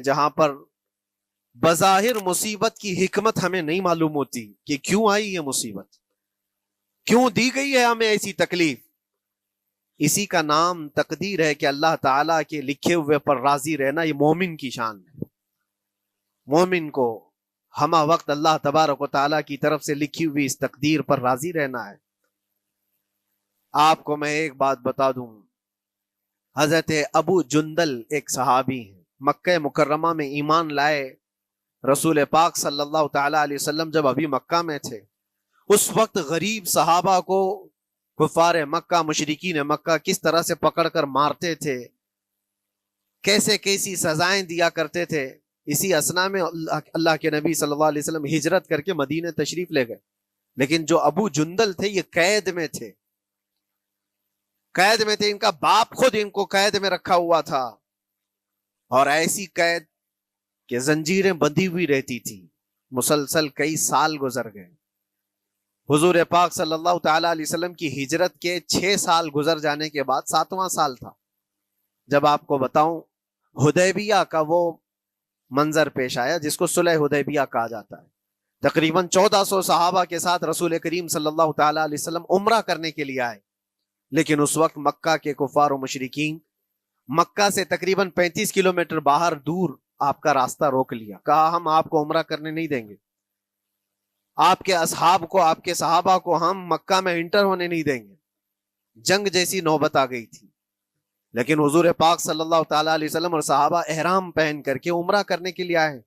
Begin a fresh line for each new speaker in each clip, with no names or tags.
جہاں پر بظاہر مصیبت کی حکمت ہمیں نہیں معلوم ہوتی کہ کیوں آئی یہ مصیبت، کیوں دی گئی ہے ہمیں ایسی تکلیف. اسی کا نام تقدیر ہے کہ اللہ تعالیٰ کے لکھے ہوئے پر راضی رہنا یہ مومن کی شان ہے. مومن کو ہمہ وقت اللہ تبارک و تعالیٰ کی طرف سے لکھی ہوئی اس تقدیر پر راضی رہنا ہے. آپ کو میں ایک بات بتا دوں، حضرت ابو جندل ایک صحابی ہیں، مکہ مکرمہ میں ایمان لائے. رسول پاک صلی اللہ تعالی علیہ وسلم جب ابھی مکہ میں تھے، اس وقت غریب صحابہ کو کفار مکہ، مشرکین مکہ کس طرح سے پکڑ کر مارتے تھے، کیسے کیسی سزائیں دیا کرتے تھے. اسی اسنا میں اللہ کے نبی صلی اللہ علیہ وسلم ہجرت کر کے مدینہ تشریف لے گئے. لیکن جو ابو جندل تھے یہ قید میں تھے، قید میں تھے. ان کا باپ خود ان کو قید میں رکھا ہوا تھا، اور ایسی قید کہ زنجیریں بندھی ہوئی رہتی تھی. مسلسل کئی سال گزر گئے. حضور پاک صلی اللہ تعالی علیہ وسلم کی ہجرت کے 6 سال گزر جانے کے بعد 7واں سال تھا جب آپ کو بتاؤں حدیبیہ کا وہ منظر پیش آیا جس کو صلح حدیبیہ کہا جاتا ہے. تقریباً 1400 صحابہ کے ساتھ رسول کریم صلی اللہ تعالی علیہ وسلم عمرہ کرنے کے لیے آئے. لیکن اس وقت مکہ کے کفار و مشرکین مکہ سے تقریباً 35 کلومیٹر باہر دور آپ کا راستہ روک لیا. کہا ہم آپ کو عمرہ کرنے نہیں دیں گے، آپ کے اصحاب کو، آپ کے صحابہ کو ہم مکہ میں انٹر ہونے نہیں دیں گے. جنگ جیسی نوبت آ گئی تھی. لیکن حضور پاک صلی اللہ تعالی علیہ وسلم اور صحابہ احرام پہن کر کے عمرہ کرنے کے لیے آئے.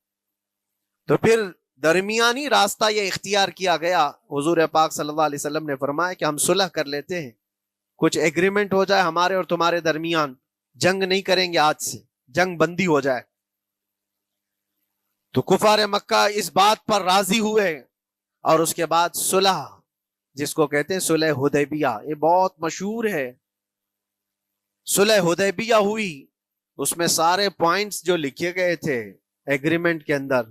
تو پھر درمیانی راستہ یہ اختیار کیا گیا. حضور پاک صلی اللہ علیہ وسلم نے فرمایا کہ ہم صلح کر لیتے ہیں، کچھ ایگریمنٹ ہو جائے ہمارے اور تمہارے درمیان، جنگ نہیں کریں گے، آج سے جنگ بندی ہو جائے. تو کفار مکہ اس بات پر راضی ہوئے، اور اس کے بعد صلح جس کو کہتے ہیں صلح حدیبیہ، یہ بہت مشہور ہے. صلح حدیبیہ ہوئی، اس میں سارے پوائنٹس جو لکھے گئے تھے ایگریمنٹ کے اندر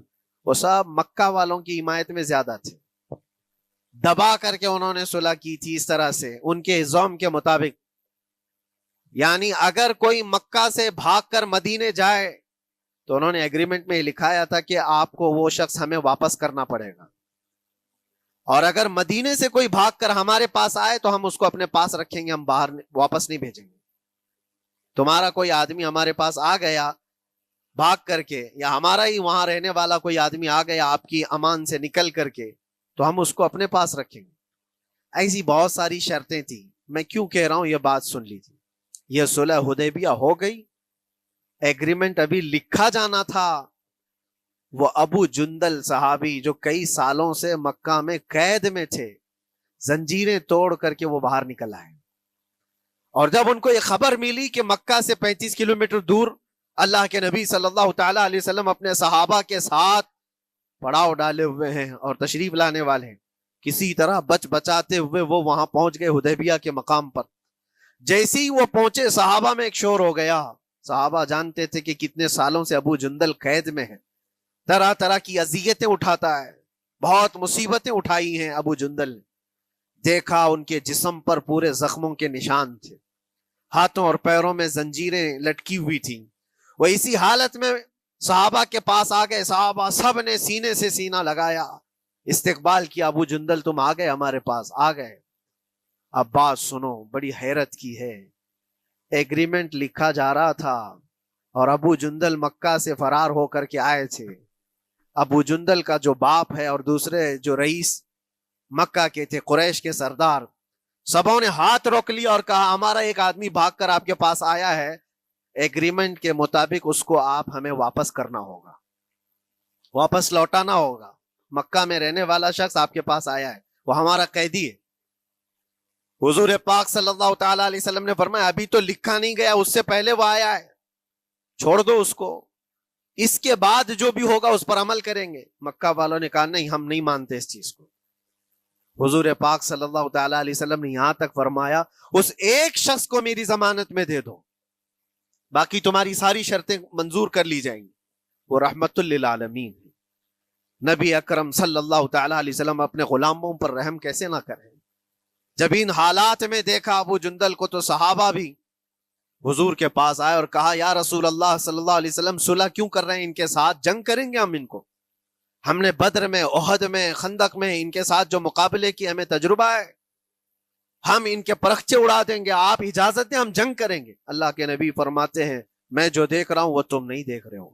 وہ سب مکہ والوں کی حمایت میں زیادہ تھے. دبا کر کے انہوں نے صلح کی تھی اس طرح سے ان کے نظام کے مطابق. یعنی اگر کوئی مکہ سے بھاگ کر مدینے جائے تو انہوں نے ایگریمنٹ میں لکھایا تھا کہ آپ کو وہ شخص ہمیں واپس کرنا پڑے گا، اور اگر مدینے سے کوئی بھاگ کر ہمارے پاس آئے تو ہم اس کو اپنے پاس رکھیں گے، ہم باہر واپس نہیں بھیجیں گے. تمہارا کوئی آدمی ہمارے پاس آ گیا بھاگ کر کے، یا ہمارا ہی وہاں رہنے والا کوئی آدمی آ گیا آپ کی امان سے نکل کر کے، تو ہم اس کو اپنے پاس رکھیں گے. ایسی بہت ساری شرطیں تھیں. میں کیوں کہہ رہا ہوں یہ بات سن لیجیے. یہ صلح حدیبیہ ہو گئی، ایگریمنٹ ابھی لکھا جانا تھا. وہ ابو جندل صحابی جو کئی سالوں سے مکہ میں قید میں تھے، زنجیریں توڑ کر کے وہ باہر نکل آئے. اور جب ان کو یہ خبر ملی کہ مکہ سے 35 کلومیٹر دور اللہ کے نبی صلی اللہ تعالی علیہ وسلم اپنے صحابہ کے ساتھ پڑاؤ ڈالے ہوئے ہیں اور تشریف لانے والے ہیں، کسی طرح بچ بچاتے ہوئے وہ وہاں پہنچ گئے حدیبیہ کے مقام پر. جیسے ہی وہ پہنچے صحابہ میں ایک شور ہو گیا. صحابہ جانتے تھے کہ کتنے سالوں سے ابو جندل قید میں ہے، طرح طرح کی اذیتیں اٹھاتا ہے، بہت مصیبتیں اٹھائی ہیں ابو جندل. دیکھا ان کے جسم پر پورے زخموں کے نشان تھے، ہاتھوں اور پیروں میں زنجیریں لٹکی ہوئی تھیں. وہ اسی حالت میں صحابہ کے پاس آ گئے. صحابہ سب نے سینے سے سینہ لگایا، استقبال کیا. ابو جندل تم آ گئے ہمارے پاس، آ گئے. اب بات سنو، بڑی حیرت کی ہے. ایگریمنٹ لکھا جا رہا تھا اور ابو جندل مکہ سے فرار ہو کر کے آئے تھے. ابو جندل کا جو باپ ہے اور دوسرے جو رئیس مکہ کے تھے، قریش کے سردار، سبوں نے ہاتھ روک لیا اور کہا ہمارا ایک آدمی بھاگ کر آپ کے پاس آیا ہے، ایگریمنٹ کے مطابق اس کو آپ ہمیں واپس کرنا ہوگا، واپس لوٹانا ہوگا. مکہ میں رہنے والا شخص آپ کے پاس آیا ہے، وہ ہمارا قیدی ہے. حضور پاک صلی اللہ تعالی علیہ وسلم نے فرمایا ابھی تو لکھا نہیں گیا، اس سے پہلے وہ آیا ہے، چھوڑ دو اس کو، اس کے بعد جو بھی ہوگا اس پر عمل کریں گے. مکہ والوں نے کہا نہیں، ہم نہیں مانتے اس چیز کو. حضور پاک صلی اللہ تعالی علیہ وسلم نے یہاں تک فرمایا اس ایک شخص کو میری ضمانت میں دے دو، باقی تمہاری ساری شرطیں منظور کر لی جائیں گی. وہ رحمت للعالمین. نبی اکرم صلی اللہ تعالی علیہ وسلم اپنے غلاموں پر رحم کیسے نہ کریں. جب ان حالات میں دیکھا ابو جندل کو تو صحابہ بھی حضور کے پاس آئے اور کہا یا رسول اللہ صلی اللہ علیہ وسلم صلح کیوں کر رہے ہیں ان کے ساتھ؟ جنگ کریں گے ہم ان کو، ہم نے بدر میں، احد میں، خندق میں ان کے ساتھ جو مقابلے کی ہمیں تجربہ ہے، ہم ان کے پرخچے اڑا دیں گے، آپ اجازت دیں ہم جنگ کریں گے۔ اللہ کے نبی فرماتے ہیں میں جو دیکھ رہا ہوں وہ تم نہیں دیکھ رہے ہو،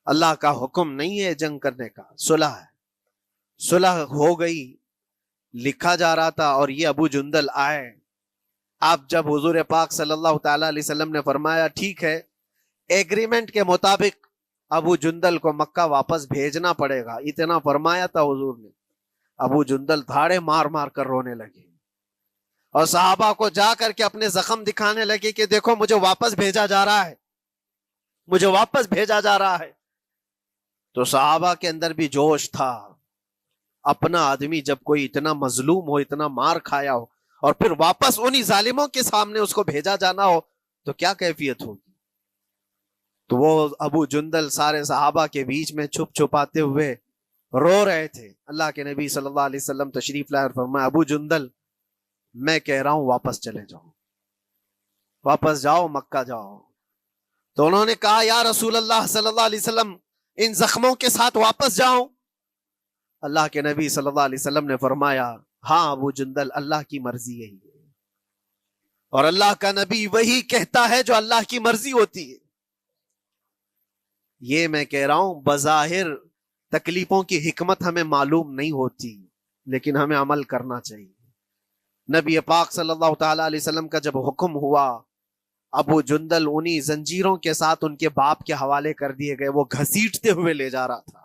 اللہ کا حکم نہیں ہے جنگ کرنے کا، صلح ہے۔ صلح ہو گئی، لکھا جا رہا تھا، اور یہ ابو جندل آئے۔ آپ جب حضور پاک صلی اللہ تعالی علیہ وسلم نے فرمایا ٹھیک ہے ایگریمنٹ کے مطابق ابو جندل کو مکہ واپس بھیجنا پڑے گا، اتنا فرمایا تھا حضور نے، ابو جندل دھاڑے مار مار کر رونے لگے اور صحابہ کو جا کر کے اپنے زخم دکھانے لگے کہ دیکھو مجھے واپس بھیجا جا رہا ہے، مجھے واپس بھیجا جا رہا ہے۔ تو صحابہ کے اندر بھی جوش تھا، اپنا آدمی جب کوئی اتنا مظلوم ہو، اتنا مار کھایا ہو، اور پھر واپس انہی ظالموں کے سامنے اس کو بھیجا جانا ہو تو کیا کیفیت ہوگی۔ تو وہ ابو جندل سارے صحابہ کے بیچ میں چھپ چھپاتے ہوئے رو رہے تھے۔ اللہ کے نبی صلی اللہ علیہ وسلم تشریف لائے اور فرمایا ابو جندل میں کہہ رہا ہوں واپس چلے جاؤ، واپس جاؤ، مکہ جاؤ۔ تو انہوں نے کہا یا رسول اللہ صلی اللہ علیہ وسلم ان زخموں کے ساتھ واپس جاؤ؟ اللہ کے نبی صلی اللہ علیہ وسلم نے فرمایا ہاں ابو جندل اللہ کی مرضی یہی ہے، اور اللہ کا نبی وہی کہتا ہے جو اللہ کی مرضی ہوتی ہے۔ یہ میں کہہ رہا ہوں بظاہر تکلیفوں کی حکمت ہمیں معلوم نہیں ہوتی، لیکن ہمیں عمل کرنا چاہیے۔ نبی پاک صلی اللہ تعالی علیہ وسلم کا جب حکم ہوا، ابو جندل انہی زنجیروں کے ساتھ ان کے باپ کے حوالے کر دیے گئے، وہ گھسیٹتے ہوئے لے جا رہا تھا،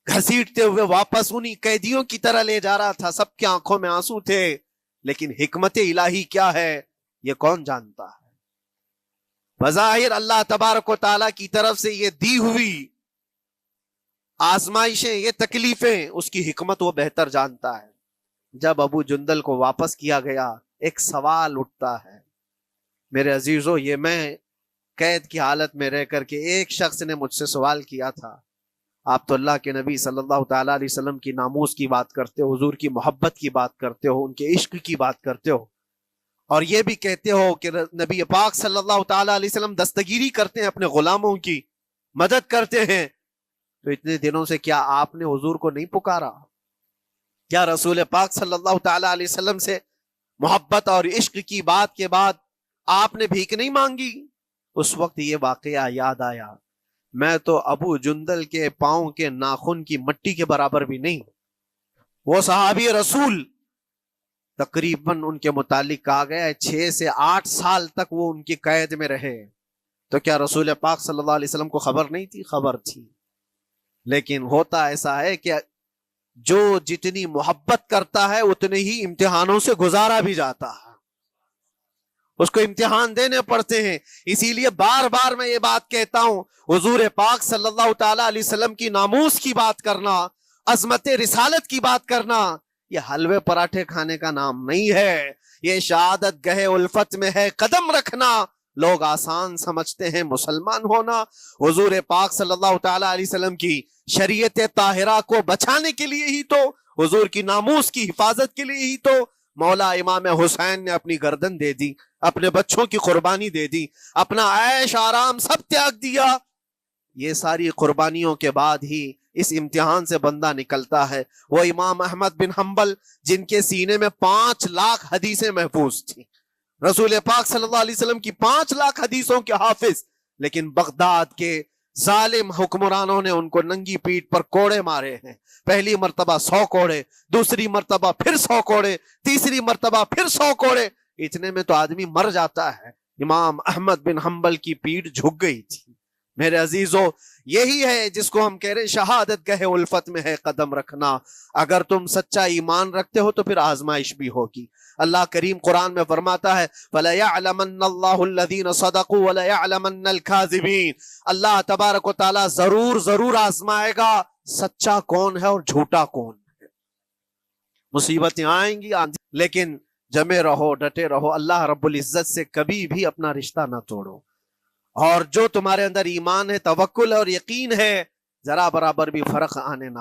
گھسیٹتے ہوئے واپس انہی قیدیوں کی طرح لے جا رہا تھا۔ سب کی آنکھوں میں آنسو تھے، لیکن حکمت الہی کیا ہے یہ کون جانتا ہے۔ بظاہر اللہ تبارک و تعالیٰ کی طرف سے یہ دی ہوئی آزمائشیں، یہ تکلیفیں، اس کی حکمت وہ بہتر جانتا ہے۔ جب ابو جندل کو واپس کیا گیا، ایک سوال اٹھتا ہے میرے عزیزو، یہ میں قید کی حالت میں رہ کر کے ایک شخص نے مجھ سے سوال کیا تھا، آپ تو اللہ کے نبی صلی اللہ تعالی علیہ وسلم کی ناموس کی بات کرتے ہو، حضور کی محبت کی بات کرتے ہو، ان کے عشق کی بات کرتے ہو، اور یہ بھی کہتے ہو کہ نبی پاک صلی اللہ تعالی علیہ وسلم دستگیری کرتے ہیں، اپنے غلاموں کی مدد کرتے ہیں، تو اتنے دنوں سے کیا آپ نے حضور کو نہیں پکارا؟ کیا رسول پاک صلی اللہ تعالی علیہ وسلم سے محبت اور عشق کی بات کے بعد آپ نے بھیک نہیں مانگی؟ اس وقت یہ واقعہ یاد آیا، میں تو ابو جندل کے پاؤں کے ناخن کی مٹی کے برابر بھی نہیں، وہ صحابی رسول تقریباً ان کے متعلق کہا گیا ہے 6 سے 8 سال تک وہ ان کی قید میں رہے، تو کیا رسول پاک صلی اللہ علیہ وسلم کو خبر نہیں تھی؟ خبر تھی، لیکن ہوتا ایسا ہے کہ جو جتنی محبت کرتا ہے اتنے ہی امتحانوں سے گزارا بھی جاتا ہے، اس کو امتحان دینے پڑتے ہیں۔ اسی لیے بار بار میں یہ بات کہتا ہوں، حضور پاک صلی اللہ تعالی علیہ وسلم کی ناموس کی بات کرنا، عظمت رسالت کی بات کرنا، یہ حلوے پراٹھے کھانے کا نام نہیں ہے، یہ شہادت گہے الفت میں ہے قدم رکھنا۔ لوگ آسان سمجھتے ہیں مسلمان ہونا، حضور پاک صلی اللہ تعالی علیہ وسلم کی شریعت طاہرہ کو بچانے کے لیے ہی تو، حضور کی ناموس کی حفاظت کے لیے ہی تو مولا امام حسین نے اپنی گردن دے دی، اپنے بچوں کی قربانی دے دی، اپنا عیش آرام سب تیاگ دیا۔ یہ ساری قربانیوں کے بعد ہی اس امتحان سے بندہ نکلتا ہے۔ وہ امام احمد بن حنبل جن کے سینے میں 5 لاکھ حدیثیں محفوظ تھیں، رسول پاک صلی اللہ علیہ وسلم کی 5 لاکھ حدیثوں کے حافظ، لیکن بغداد کے ظالم حکمرانوں نے ان کو ننگی پیٹھ پر کوڑے مارے ہیں، پہلی مرتبہ 100 کوڑے، دوسری مرتبہ پھر 100 کوڑے، تیسری مرتبہ پھر 100 کوڑے، اتنے میں تو آدمی مر جاتا ہے۔ امام احمد بن حنبل کی پیٹھ جھک گئی تھی۔ میرے عزیزو، یہی ہے جس کو ہم کہہ رہے ہیں شہادت گہے الفت میں ہے قدم رکھنا۔ اگر تم سچا ایمان رکھتے ہو تو پھر آزمائش بھی ہوگی۔ اللہ کریم قرآن میں فرماتا ہے فَلَيَعْلَمَنَّ اللَّهُ الَّذِينَ صَدَقُوا وَلَيَعْلَمَنَّ الْكَاذِبِينَ۔ اللہ تبارک و تعالیٰ ضرور آزمائے گا سچا کون ہے اور جھوٹا کون ہے۔ مصیبتیں آئیں گی لیکن جمے رہو، ڈٹے رہو، اللہ رب العزت سے کبھی بھی اپنا رشتہ نہ توڑو، اور جو تمہارے اندر ایمان ہے، توکل اور یقین ہے، ذرا برابر بھی فرق آنے نہ